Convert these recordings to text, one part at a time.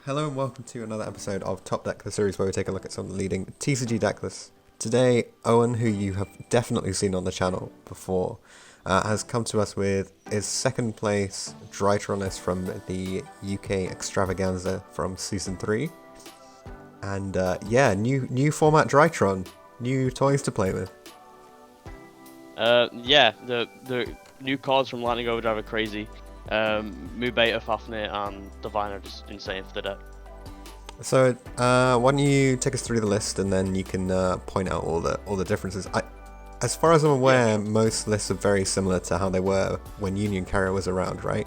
Hello and welcome to another episode of Top Deck, the series where we take a look at some of the leading TCG deck lists. Today, Owen, who you have definitely seen on the channel before, has come to us with his second place Drytron list from the UK Extravaganza from Season 3. And new format Drytron, new toys to play with. The new cards from Lightning Overdrive are crazy. Mu Beta, Fafnir, and Divine are just insane for the deck. So, why don't you take us through the list and then you can point out all the differences. As far as I'm aware, most lists are very similar to how they were when Union Carrier was around, right?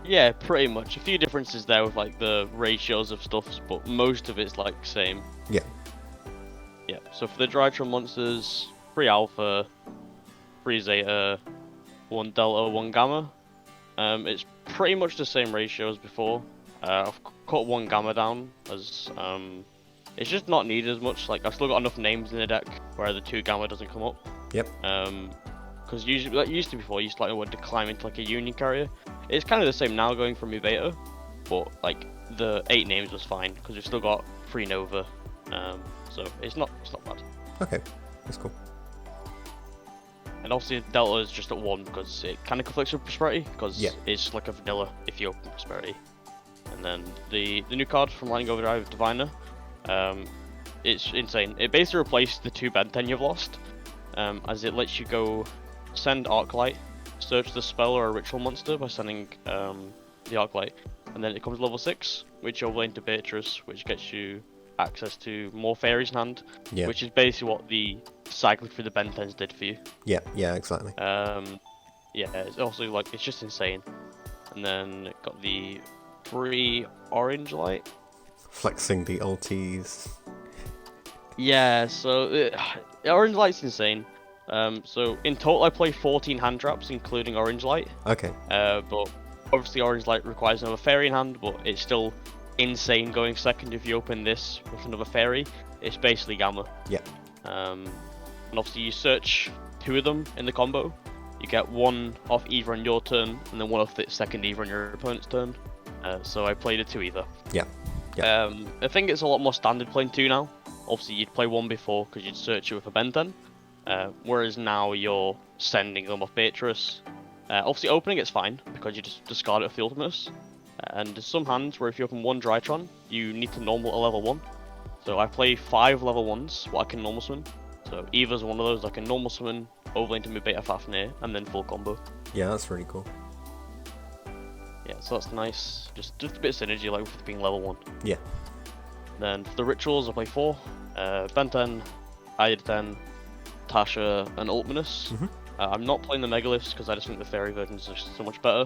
Yeah, pretty much. A few differences there with like the ratios of stuff, but most of it's like same. Yeah. Yeah. So for the Drytron monsters, 3 Alpha, 3 Zeta, 1 Delta, 1 Gamma. It's pretty much the same ratio as before. I've cut 1 Gamma down as it's just not needed as much. Like I've still got enough names in the deck where the 2 Gamma doesn't come up. Yep. Because usually that used to before, you used to like want to climb into like a Union Carrier. It's kind of the same now going from Mu Beta, but like the 8 names was fine because we've still got 3 Nova. So it's not bad. Okay, that's cool. And obviously Delta is just at 1 because it kind of conflicts with Prosperity, because it's like a vanilla if you open Prosperity. And then the new card from Lightning Overdrive, Diviner, it's insane. It basically replaced the 2 Ben 10 you've lost, as it lets you go send Arclight, search the spell or a ritual monster by sending the Arclight, and then it comes level 6, which you'll lane to Beatrice, which gets you access to more fairies in hand, which is basically what the cycling through the Ben 10s did for you. Yeah, exactly. It's also like, it's just insane. And then got the 3 Orange Light. Flexing the ulties. Yeah, so Orange Light's insane. So in total I play 14 hand traps, including Orange Light. Okay. But obviously Orange Light requires another fairy in hand, but it's still insane going second if you open this with another fairy. It's basically Gamma. Yeah. And obviously you search 2 of them in the combo. You get 1 off either on your turn, and then 1 off the second either on your opponent's turn. So I played a 2 either. Yeah. I think it's a lot more standard playing 2 now. Obviously you'd play 1 before because you'd search it with a Ben 10. Whereas now you're sending them off Beatrice. Obviously opening it's fine because you just discard it with the Ultimus. And there's some hands where if you open 1 Drytron, you need to normal a level 1. So I play 5 level 1s, what I can normal summon. So either's one of those I can normal summon, overlay into Mu Beta Fafnir, and then full combo. Yeah, that's really cool. Yeah, so that's nice. Just a bit of synergy like with being level 1. Yeah. Then for the rituals I play 4, Ben 10, IRE 10, Tasha, and Ultimus. I'm not playing the Megaliths because I just think the fairy versions are so much better.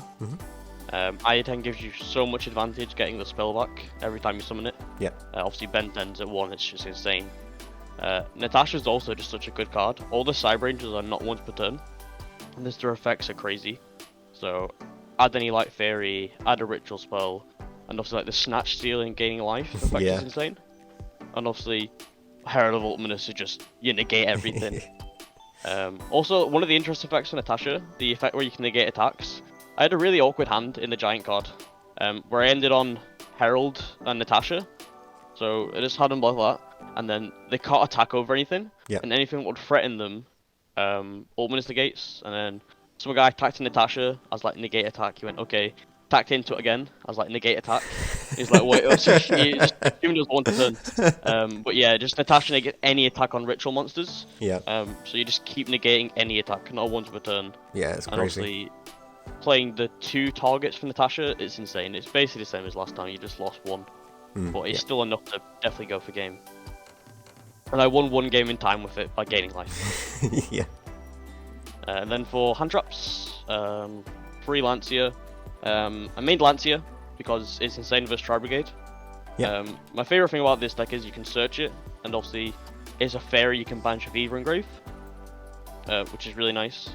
IRE 10 gives you so much advantage getting the spell back every time you summon it. Yeah. Obviously Ben 10's at 1, it's just insane. Natasha's also just such a good card. All the side ranges are not once per turn, and their effects are crazy. So add any light fairy, add a ritual spell, and obviously like the snatch stealing gaining life effect is insane. And obviously Herald of Ultimus is just, you negate everything. Also one of the interesting effects on Natasha, the effect where you can negate attacks. I had a really awkward hand in the giant card, where I ended on Herald and Natasha. So I just had them both like that, and then they can't attack over anything, and anything that would threaten them, Ultimus negates, and then some guy attacked Natasha, I was like, negate attack, he went, okay, attacked into it again, I was like, negate attack, he's like, wait, so he just even does 1 turn. But yeah, just Natasha negate any attack on ritual monsters. Yeah. So you just keep negating any attack, not once per turn. Yeah, it's and crazy. Obviously, playing the 2 targets for Natasha, it's insane. It's basically the same as last time, you just lost 1. But it's still enough to definitely go for game. And I won 1 game in time with it by gaining life. Yeah. And then for hand traps, 3 Lancia. I made Lancia because it's insane versus Tri-Brigade. Yeah. My favourite thing about this deck is you can search it, and obviously it's a fairy you can banish with Either Engrave, which is really nice.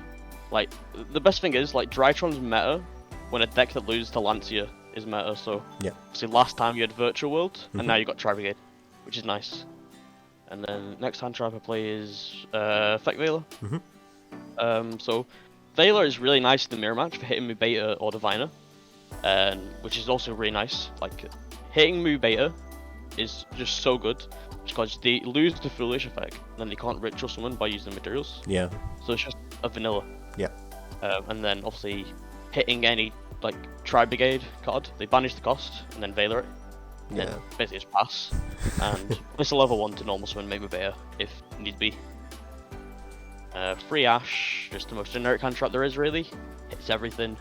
Like, the best thing is, like, Drytron's meta when a deck that loses to Lancia is meta, so obviously last time you had Virtual World, and now you got Tri-Brigade, which is nice. And then next hand trap I play is Effect Veiler. So Veiler is really nice in the mirror match for hitting me Beta or Diviner, which is also really nice. Like hitting Mu Beta is just so good because they lose the foolish effect, and then they can't ritual summon by using materials. Yeah. So it's just a vanilla. Yeah. And then obviously hitting any like Tri-Brigade card, they banish the cost and then Veiler it. And then basically just pass. And this will level 1 to normal summon Mu Beta if need be. Free Ash, just the most generic hand trap there is really. Hits everything.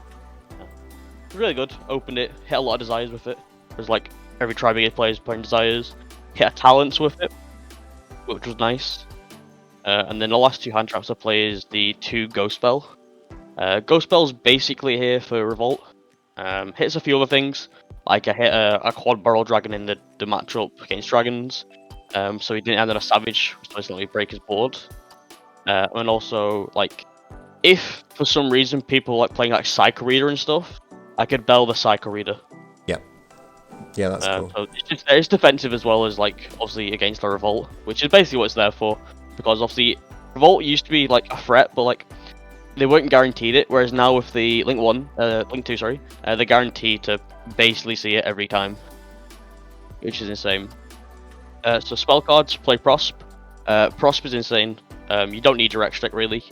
Really good. Opened it, hit a lot of desires with it. There's like every Tri-Brigade player is playing desires. Hit a talents with it, which was nice. And then the last 2 hand traps I play is the 2 Ghost Spell. Ghost Spell's basically here for Revolt. Hits a few other things, like I hit a quad barrel dragon in the matchup against dragons. So he didn't end on a savage, which basically break his board. And also, like, if for some reason people like playing like Psycho Reader and stuff, I could bell the Psycho Reader. Yeah, that's cool. So it's defensive as well as like obviously against the Revolt, which is basically what it's there for. Because obviously Revolt used to be like a threat, but like they weren't guaranteed it. Whereas now with the Link 2, sorry, they're guaranteed to basically see it every time, which is insane. So spell cards, play Prosp. Prosp is insane. You don't need direct stick really.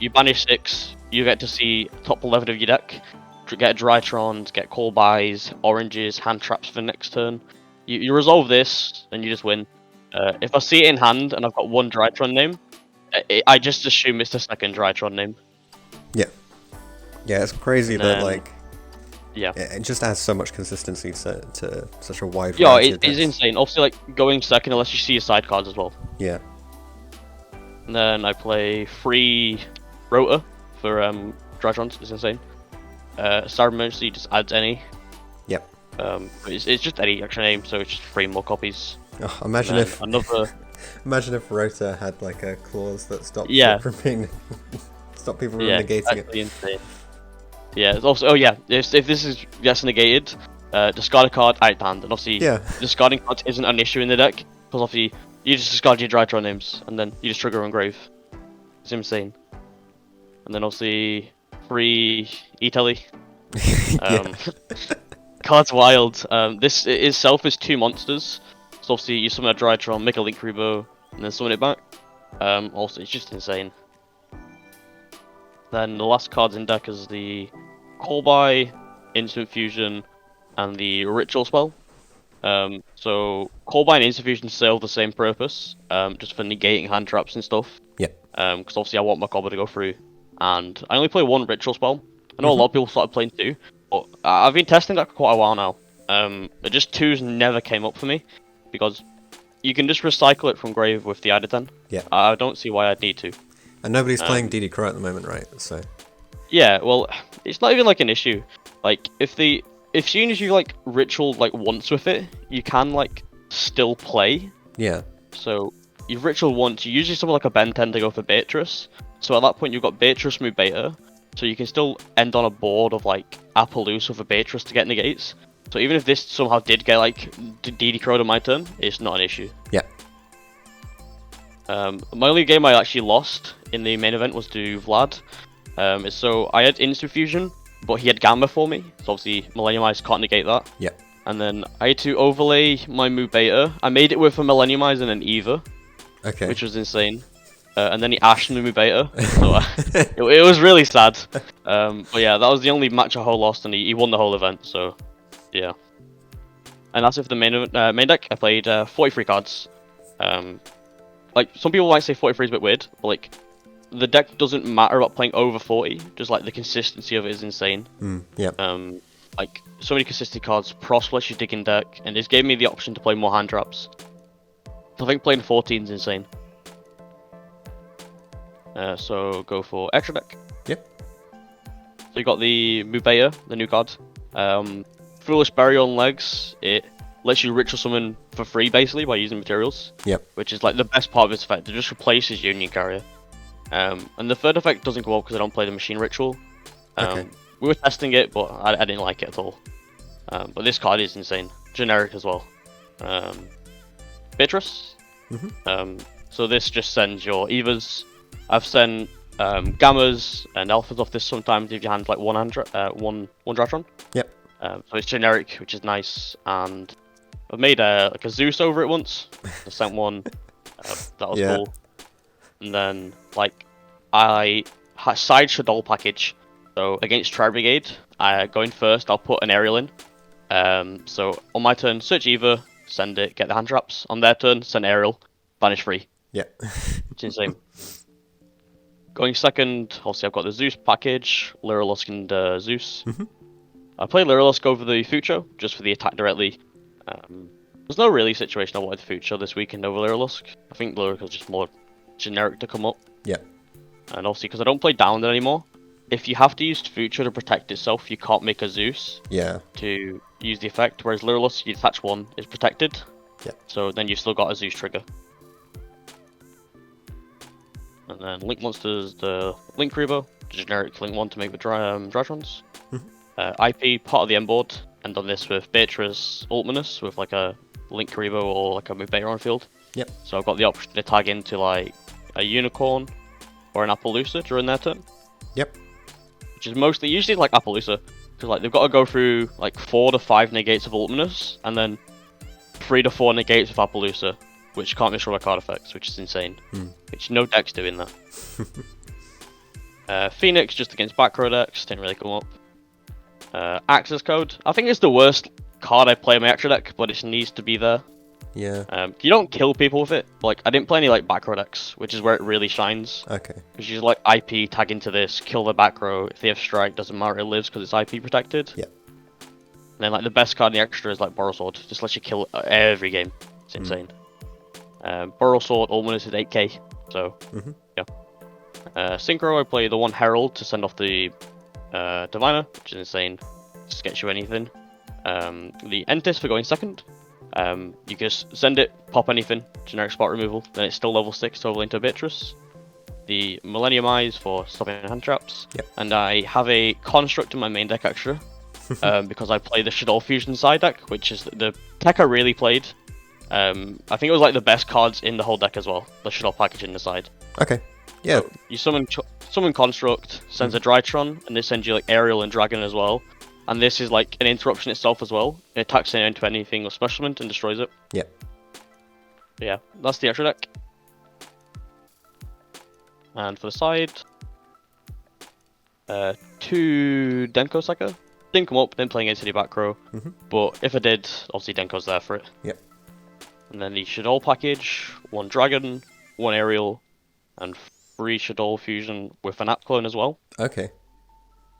You banish 6, you get to see top 11 of your deck. Get Drytrons, get call buys, oranges, hand traps for the next turn. You resolve this, and you just win. If I see it in hand and I've got 1 Drytron name, I just assume it's the second Drytron name. Yeah. Yeah, it's crazy that, like... Yeah. It just adds so much consistency to such a wide variety. Yeah, it is insane. Obviously, like, going second unless you see your side cards as well. Yeah. And then I play free Rota for Drytrons, it's insane. Star Emergency just adds any. Yep. It's just any extra name, so it's just 3 more copies. Oh, imagine if another. Imagine if Rota had like a clause that stopped Yeah. it from being stop people from Yeah, negating it. insane. Yeah, it's also if this gets negated, discard a card out hand, and obviously discarding cards isn't an issue in the deck because obviously you just discard your Drytron names and then you just trigger Engrave. It's insane. And then obviously free E-Telly. Card's wild. This itself is 2 monsters. So obviously you summon a Drytron, make a Link Rebo, and then summon it back. Also it's just insane. Then the last cards in deck is the Call By, Instant Fusion, and the Ritual Spell. So Call By and Instant Fusion serve the same purpose, just for negating hand traps and stuff. Yeah. Because obviously I want my combo to go through. And I only play 1 Ritual Spell. I know a lot of people started playing 2, but I've been testing that for quite a while now. Just 2s never came up for me, because you can just recycle it from grave with the Ida 10. Yeah. I don't see why I'd need to. And nobody's playing DD Crow at the moment, right? So. Yeah, well, it's not even like an issue. Like if soon as you like ritual like once with it, you can like still play. Yeah. So you've ritual once, you usually summon like a Ben 10 to go for Beatrice. So at that point you've got Beatrice Mu Beta, so you can still end on a board of like Appaloosa with a Beatrice to get negates. So even if this somehow did get like DD Crow to my turn, it's not an issue. Yeah. My only game I actually lost in the main event was to Vlad. So I had Instant Fusion, but he had Gamma for me, so obviously Millennium Eyes can't negate that. Yeah. And then I had to overlay my Mu Beta. I made it with a Millennium Eyes and an Eva, which was insane. And then he ashed the Mu Beta, so it was really sad. But yeah, that was the only match I lost, and he won the whole event, so yeah. And that's it for the main deck. I played 43 cards. Like, some people might say 43 is a bit weird, but like, the deck doesn't matter about playing over 40, just like the consistency of it is insane. Like, so many consistent cards, Prosp lets you dig in deck, and this gave me the option to play more hand traps. So I think playing 14 is insane. So go for extra deck. Yep. So you got the Mu Beta, the new card. Foolish Burial on legs, it lets you ritual summon for free basically by using materials. Yep. Which is like the best part of this effect. It just replaces Union Carrier. And the third effect doesn't go up because I don't play the machine ritual. We were testing it, but I didn't like it at all. But this card is insane. Generic as well. Beatrice. So this just sends your Evas. I've sent Gammas and Alphas off this sometimes if you hand like one Drytron. Yep. So it's generic, which is nice, and I've made like a Zeus over it once. I sent one. That was cool. And then like I side Shadol package. So against Tri Brigade, going first, I'll put an aerial in. So on my turn, search Eva, send it, get the hand traps. On their turn, send aerial, banish free. Yeah. It's insane. Going second, obviously I've got the Zeus package, Lyrilusk and Zeus. I play Lyrilusk over the Fucho, just for the attack directly. There's no really situation I wanted the Fucho this weekend over Lyrilusk. I think Lyrilusk is just more generic to come up. Yeah. And obviously, because I don't play down anymore, if you have to use Fucho to protect itself, you can't make a Zeus to use the effect, whereas Lyrilusk, you attach one, is protected. Yeah. So then you've still got a Zeus trigger. And then Link Monsters, the Link Rebo, generic Link 1 to make the Drytrons. IP, part of the M board, and on this with Beatrice Ultmanus with like a Link Rebo or like a Mubeta on field. Yep. So I've got the option to tag into like a Unicorn or an Appaloosa during their turn. Yep. Which is mostly, usually like Appaloosa, because like they've got to go through like 4 to 5 negates of Ultmanus, and then 3 to 4 negates of Appaloosa, which can't be destroyed by card effects, which is insane. Which no deck's doing that. Phoenix, just against back row decks, didn't really come up. Access Code, I think it's the worst card I play in my extra deck, but it needs to be there. Yeah. You don't kill people with it. Like, I didn't play any like back row decks, which is where it really shines. Okay. Because you like IP, tag into this, kill the back row. If they have strike, doesn't matter, it lives because it's IP protected. Yeah. And then like the best card in the extra is like Borrow Sword, just lets you kill every game. It's insane. Borrow Sword, Ulmanus is 8k, so yeah. Synchro, I play the one Herald to send off the Diviner, which is insane. Just gets you anything. The Entis for going second. You just send it, pop anything, generic spot removal, then it's still level 6 to overlay into Beatrice. The Millennium Eyes for stopping hand traps. Yep. And I have a Construct in my main deck extra, because I play the Shadol Fusion side deck, which is the deck I really played. I think it was like the best cards in the whole deck as well, the Shadol package in the side. Okay. Yeah. So you summon Construct, sends a Drytron, and they send you like Aerial and Dragon as well. And this is like an interruption itself as well. It attacks into anything or specialment and destroys it. Yeah. Yeah, that's the extra deck. And for the side, 2 Denko Sekka. Didn't come up, didn't play against any back row. But if I did, obviously Denko's there for it. Yep. And then the Shadol package, 1 Dragon, 1 Aerial, and 3 Shadol Fusion with an app clone as well. Okay.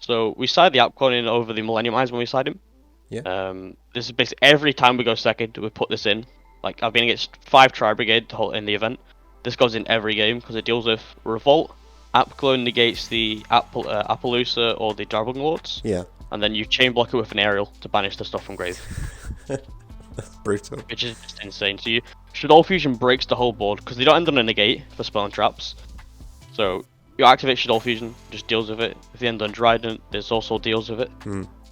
So we side the app clone in over the Millennium Eyes when we side him. Yeah. This is basically every time we go second, we put this in. Like I've been against 5 Tri Brigade in the event. This goes in every game because it deals with Revolt. App clone negates the Appaloosa or the Dragon Lords. Yeah. And then you chain block it with an Aerial to banish the stuff from grave. That's brutal. Which is just insane. So Shadol Fusion breaks the whole board because they don't end on a negate for spell and traps. So you activate Shadol Fusion, just deals with it. If they end on Trident, this also deals with it.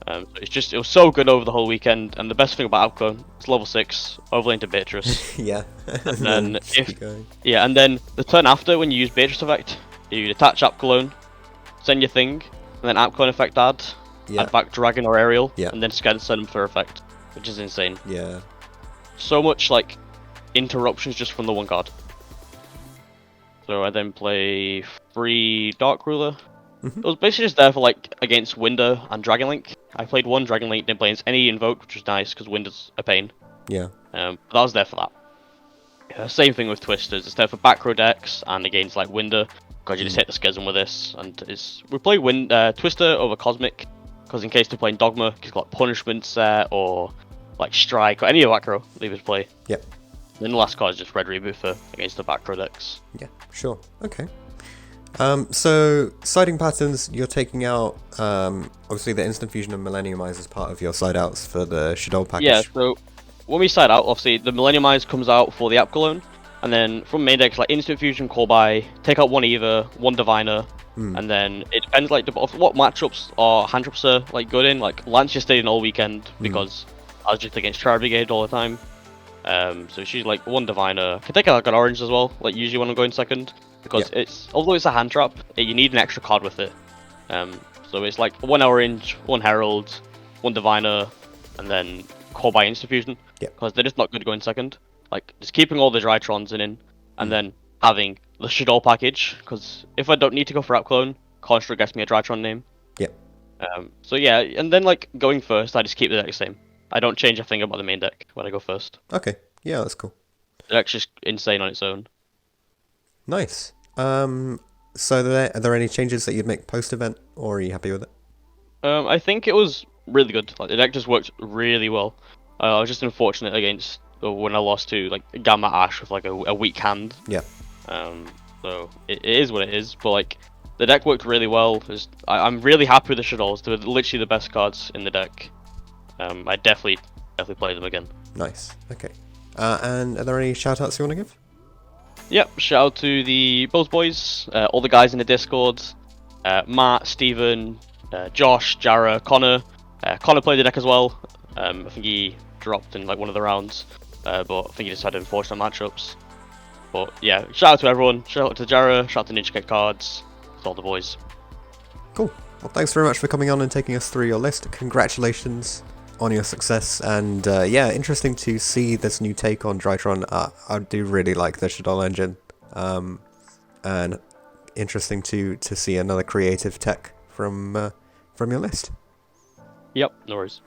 It was so good over the whole weekend, and the best thing about Outclone, it's level 6, overlay into Beatrice. Yeah. And then and then the turn after, when you use Beatrice effect, you detach Outclone, send your thing, and then Outclone effect add back Dragon or Aerial, and then send them for effect, which is insane. Yeah. So much like interruptions just from the one card. So I then play 3 Dark Ruler. It was basically just there for like against Winder and Dragon Link. I played 1 Dragon Link, didn't play against any Invoke, which was nice because Winder's a pain. Yeah. But that was there for that. Same thing with Twisters. It's there for back row decks and against like Winder. Because you just hit the Schism with this, and we play Twister over Cosmic because in case they're playing Dogma, he's got Punishment set or like Strike or any of back row leave his play. Yep. Then the last card is just Red Reboofer against the back row decks. Yeah, sure. Okay. So, siding patterns, you're taking out, obviously the Instant Fusion and Millennium Eyes as part of your side outs for the Shadol package. Yeah, so when we side out, obviously the Millennium Eyes comes out for the Apgalone, and then from main decks, like Instant Fusion, Call By, take out 1 Eva, 1 Diviner, and then it depends like what matchups are hand traps are like good in. Like Lance just stayed in all weekend because I was just against Tri Brigade all the time. So she's like 1 Diviner. Can take out like an orange as well, like usually when I'm going second. Because although it's a hand trap, you need an extra card with it. So it's like 1 Orange, 1 Herald, one Diviner, and then Core by Insta-Fusion. Yeah. Because they're just not good going second. Like, just keeping all the Drytrons in, and then having the Shadow package, because if I don't need to go for App Clone, Construct gets me a Drytron name. Yeah. So yeah, and then like going first, I just keep the deck the same. I don't change a thing about the main deck when I go first. Okay. Yeah, that's cool. The deck's just insane on its own. Nice. So are there any changes that you'd make post-event, or are you happy with it? I think it was really good. Like the deck just worked really well. I was just unfortunate against when I lost to like Gamma Ash with like a weak hand. Yeah. So it is what it is. But like the deck worked really well. I'm really happy with the Shadows. They're literally the best cards in the deck. I definitely play them again. Nice. Okay. And are there any shout-outs you want to give? Yep. Shout out to the BoabzBoiz, all the guys in the Discord, Matt, Steven, Josh, Jara, Connor. Connor played the deck as well. I think he dropped in like one of the rounds, but I think he just had unfortunate matchups. But yeah, shout out to everyone. Shout out to Jara. Shout out to Ninja Get Cards. To all the boys. Cool. Well, thanks very much for coming on and taking us through your list. Congratulations on your success, and yeah, interesting to see this new take on Drytron. I do really like the Shadow engine, and interesting to see another creative tech from your list. Yep, no worries.